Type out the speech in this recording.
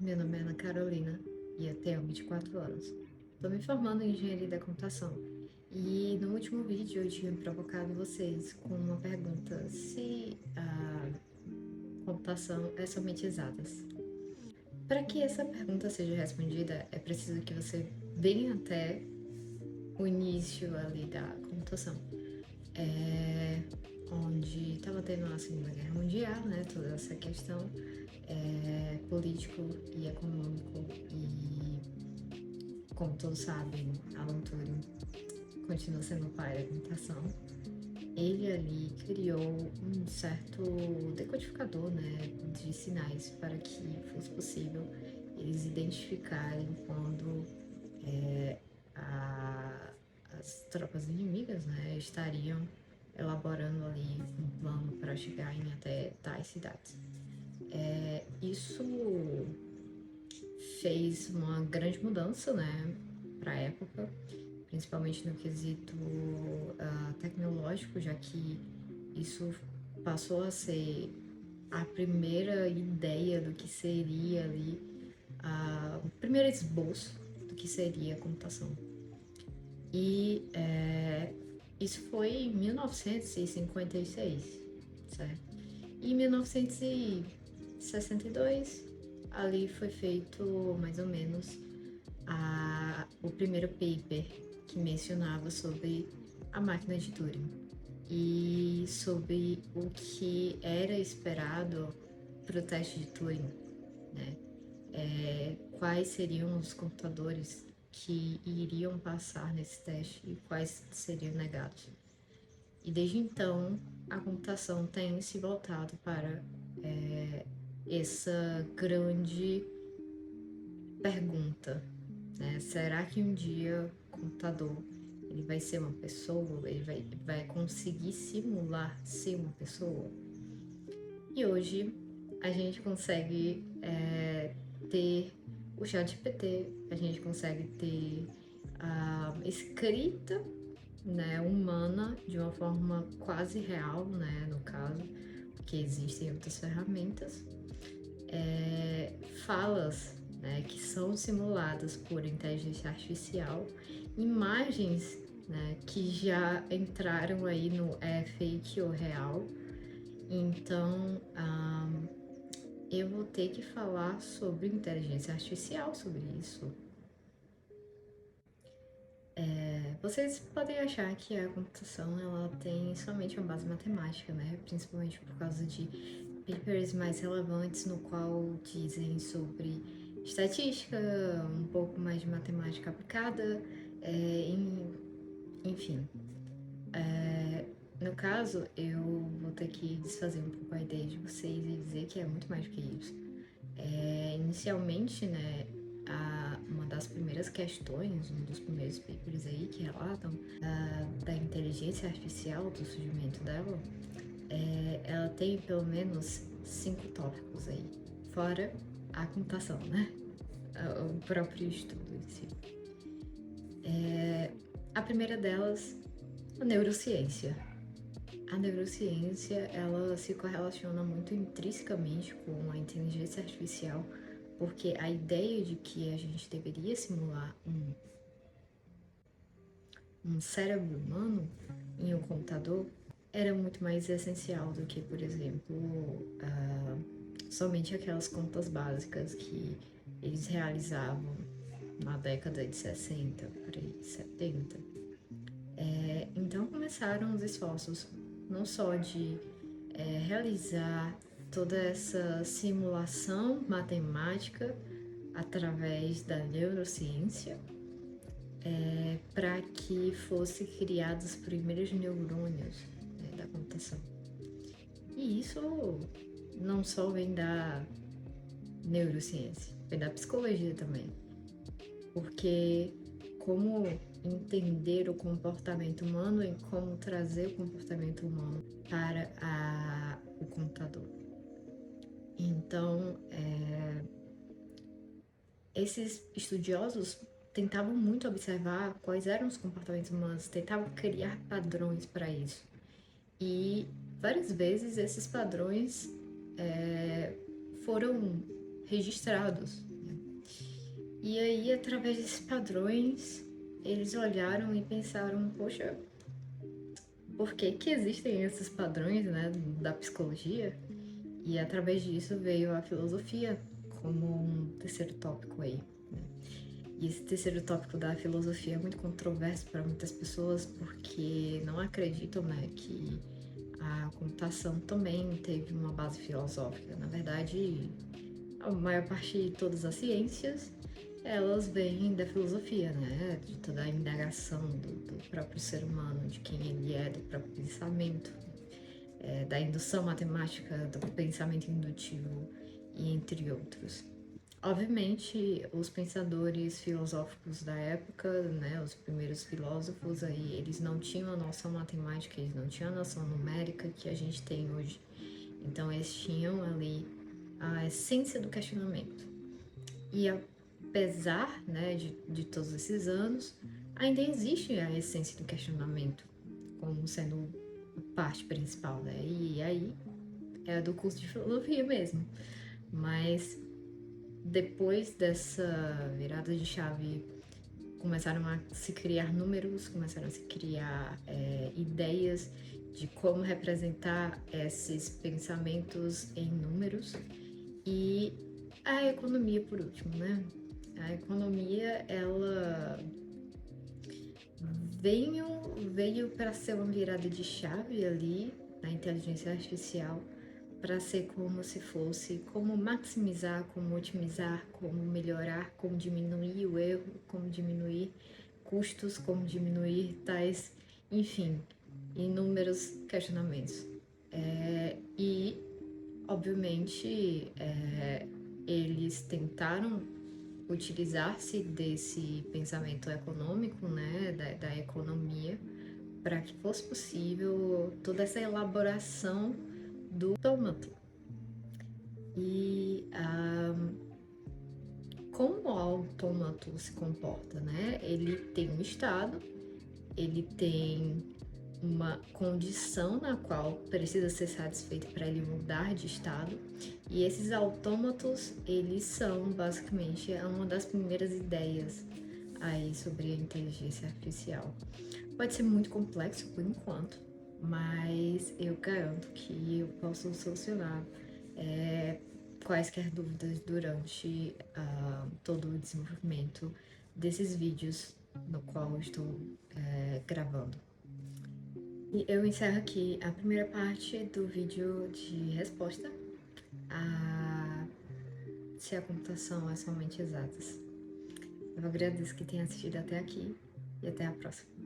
Meu nome é Ana Carolina e eu tenho 24 anos. Estou me formando em Engenharia da Computação e no último vídeo eu tinha provocado vocês com uma pergunta se a computação é somente exatas. Para que essa pergunta seja respondida, é preciso que você venha até o início ali da computação, onde estava tendo a Segunda Guerra Mundial, né, toda essa questão político e econômico e, como todos sabem, Alan Turing continua sendo o pai da computação. Ele ali criou um certo decodificador, né, de sinais para que fosse possível eles identificarem quando a, as tropas inimigas, né, estariam elaborando ali um plano para chegar em até tais cidades. Isso fez uma grande mudança, né, para a época, principalmente no quesito tecnológico, já que isso passou a ser a primeira ideia do que seria ali, o primeiro esboço do que seria a computação. E isso foi em 1956, certo? E em 1962, ali foi feito mais ou menos o primeiro paper que mencionava sobre a máquina de Turing e sobre o que era esperado para o teste de Turing, né? Quais seriam os computadores que iriam passar nesse teste e quais seriam negados. E desde então, a computação tem se voltado para essa grande pergunta, né? Será que um dia o computador ele vai ser uma pessoa? Ele vai conseguir simular ser uma pessoa? E hoje a gente consegue ter o ChatGPT, a gente consegue ter a escrita, né, humana de uma forma quase real, né, no caso, porque existem outras ferramentas, falas, né, que são simuladas por inteligência artificial, imagens, né, que já entraram aí no fake ou real. Então, eu vou ter que falar sobre inteligência artificial, sobre isso. Vocês podem achar que a computação ela tem somente uma base matemática, né? Principalmente por causa de papers mais relevantes no qual dizem sobre estatística, um pouco mais de matemática aplicada, enfim. No caso, eu vou ter que desfazer um pouco a ideia de vocês e dizer que é muito mais do que isso. Inicialmente, né, uma das primeiras questões, um dos primeiros papers aí que relatam da inteligência artificial, do surgimento dela, ela tem pelo menos 5 tópicos aí, fora a computação, né? O próprio estudo em si. A primeira delas, a neurociência. A neurociência, ela se correlaciona muito intrinsecamente com a inteligência artificial, porque a ideia de que a gente deveria simular um cérebro humano em um computador era muito mais essencial do que, por exemplo, somente aquelas contas básicas que eles realizavam na década de 60, por aí, 70. Então começaram os esforços não só de realizar toda essa simulação matemática através da neurociência, para que fossem criados os primeiros neurônios, né, da computação. E isso não só vem da neurociência, vem da psicologia também, porque como entender o comportamento humano e como trazer o comportamento humano para o computador. Então, esses estudiosos tentavam muito observar quais eram os comportamentos humanos, tentavam criar padrões para isso. E várias vezes esses padrões foram registrados, E aí, através desses padrões, eles olharam e pensaram, poxa, por que que existem esses padrões, né, da psicologia? E através disso veio a filosofia como um terceiro tópico aí, né? E esse terceiro tópico da filosofia é muito controverso para muitas pessoas porque não acreditam, né, que a computação também teve uma base filosófica. Na verdade, a maior parte de todas as ciências, elas vêm da filosofia, né? De toda a indagação do próprio ser humano, de quem ele é, do próprio pensamento, da indução matemática, do pensamento indutivo e entre outros. Obviamente, os pensadores filosóficos da época, né, os primeiros filósofos aí, eles não tinham a noção matemática, eles não tinham a noção numérica que a gente tem hoje. Então, eles tinham ali a essência do questionamento. E apesar, né, de todos esses anos, ainda existe a essência do questionamento como sendo a parte principal, né? E aí é do curso de filosofia mesmo. Mas depois dessa virada de chave, começaram a se criar números, começaram a se criar ideias de como representar esses pensamentos em números e a economia por último, né? A economia, ela veio para ser uma virada de chave ali na inteligência artificial, para ser como se fosse como maximizar, como otimizar, como melhorar, como diminuir o erro, como diminuir custos, como diminuir tais, enfim, inúmeros questionamentos. E, obviamente, eles tentaram utilizar-se desse pensamento econômico, né, da economia, para que fosse possível toda essa elaboração do autômato. E como o autômato se comporta, né? Ele tem um estado, ele tem uma condição na qual precisa ser satisfeita para ele mudar de estado. E esses autômatos, eles são basicamente uma das primeiras ideias aí sobre a inteligência artificial. Pode ser muito complexo por enquanto, mas eu garanto que eu posso solucionar quaisquer dúvidas durante todo o desenvolvimento desses vídeos no qual eu estou gravando. E eu encerro aqui a primeira parte do vídeo de resposta a se a computação é somente exatas. Eu agradeço que tenha assistido até aqui e até a próxima.